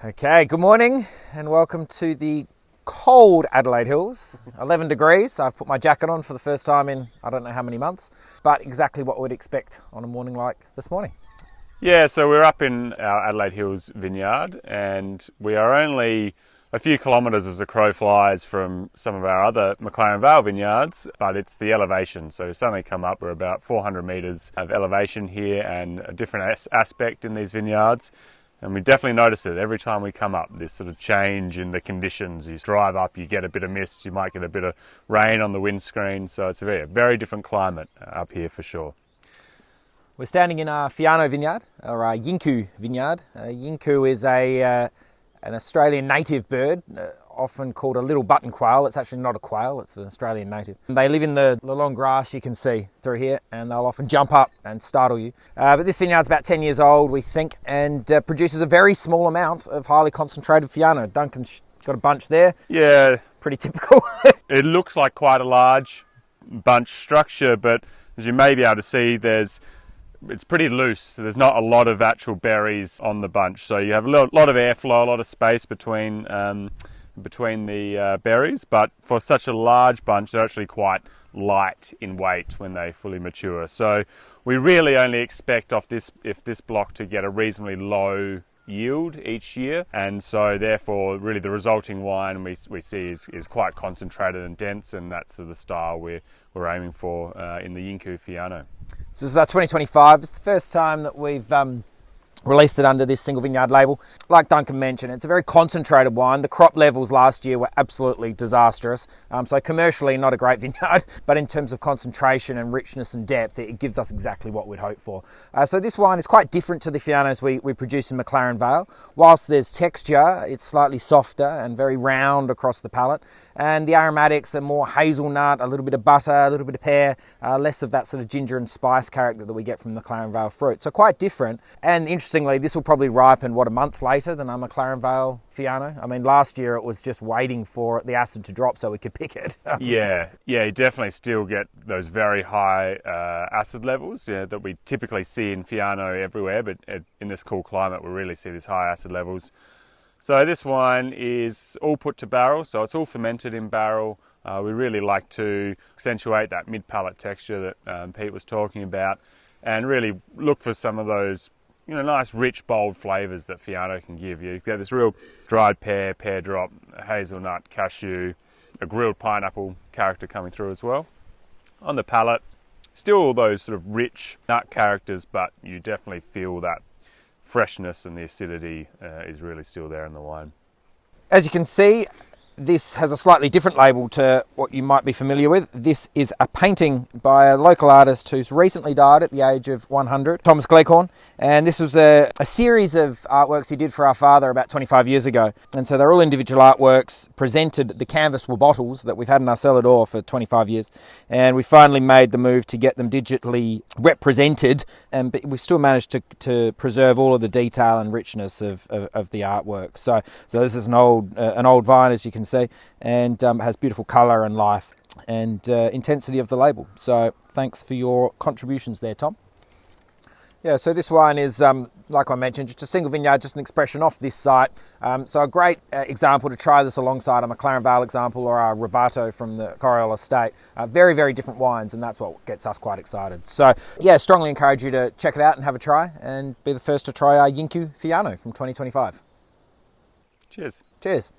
Okay, good morning and welcome to the cold Adelaide Hills. 11 degrees. I've put my jacket on for the first time in I don't know how many months, but exactly what we'd expect on a morning like this morning. Yeah, so we're up in our Adelaide Hills vineyard and we are only a few kilometres as the crow flies from some of our other McLaren Vale vineyards, but it's the elevation. So we suddenly come up, we're about 400 metres of elevation here and a different aspect in these vineyards. And we definitely notice it every time we come up, this sort of change in the conditions. You drive up, you get a bit of mist, you might get a bit of rain on the windscreen. So it's a very different climate up here for sure. We're standing in our Fiano vineyard, or our Yinku vineyard. Yinku is an Australian native bird, often called a little button quail. It's actually not a quail, it's an Australian native. They live in the long grass you can see through here, and they'll often jump up and startle you. But this vineyard's about 10 years old, we think, and produces a very small amount of highly concentrated Fiano. Duncan's got a bunch there. Yeah. Pretty typical. It looks like quite a large bunch structure, but as you may be able to see, it's pretty loose. So there's not a lot of actual berries on the bunch. So you have a lot of airflow, a lot of space between the berries. But for such a large bunch, they're actually quite light in weight when they fully mature. So we really only expect if this block to get a reasonably low yield each year, and so therefore really the resulting wine we see is quite concentrated and dense, and that's the style we're aiming for in the Yinku Fiano. So this is our 2025. It's the first time that we've released it under this single vineyard label. Like Duncan mentioned, it's a very concentrated wine. The crop levels last year were absolutely disastrous. So commercially not a great vineyard, but in terms of concentration and richness and depth, it gives us exactly what we'd hope for. So this wine is quite different to the Fianos we produce in McLaren Vale. Whilst there's texture, it's slightly softer and very round across the palate. And the aromatics are more hazelnut, a little bit of butter, a little bit of pear, less of that sort of ginger and spice character that we get from McLaren Vale fruit. So quite different. And interestingly, this will probably ripen, a month later than our McLaren Vale Fiano. I mean, last year it was just waiting for the acid to drop so we could pick it. Yeah, you definitely still get those very high acid levels that we typically see in Fiano everywhere, but in this cool climate we really see these high acid levels. So this wine is all put to barrel, so it's all fermented in barrel. We really like to accentuate that mid-palate texture that Pete was talking about, and really look for some of those nice, rich, bold flavours that Fiano can give you. You get this real dried pear drop, hazelnut, cashew, a grilled pineapple character coming through as well. On the palate, still all those sort of rich nut characters, but you definitely feel that freshness, and the acidity is really still there in the wine. As you can see, this has a slightly different label to what you might be familiar with. This is a painting by a local artist who's recently died at the age of 100, Tom Gleghorn. And this was a series of artworks he did for our father about 25 years ago. And so they're all individual artworks, presented. The canvas were bottles that we've had in our cellar door for 25 years. And we finally made the move to get them digitally represented. But we still managed to preserve all of the detail and richness of the artwork. So this is an old vine, as you can see, and has beautiful colour and life and intensity of the label. So thanks for your contributions there, Tom. Yeah, so this wine is, like I mentioned, just a single vineyard, just an expression off this site. So a great example to try this alongside a McLaren Vale example or our Rubato from the Coriole estate. Very, very different wines, and that's what gets us quite excited. So yeah, strongly encourage you to check it out and have a try and be the first to try our Yinku Fiano from 2025. Cheers. Cheers.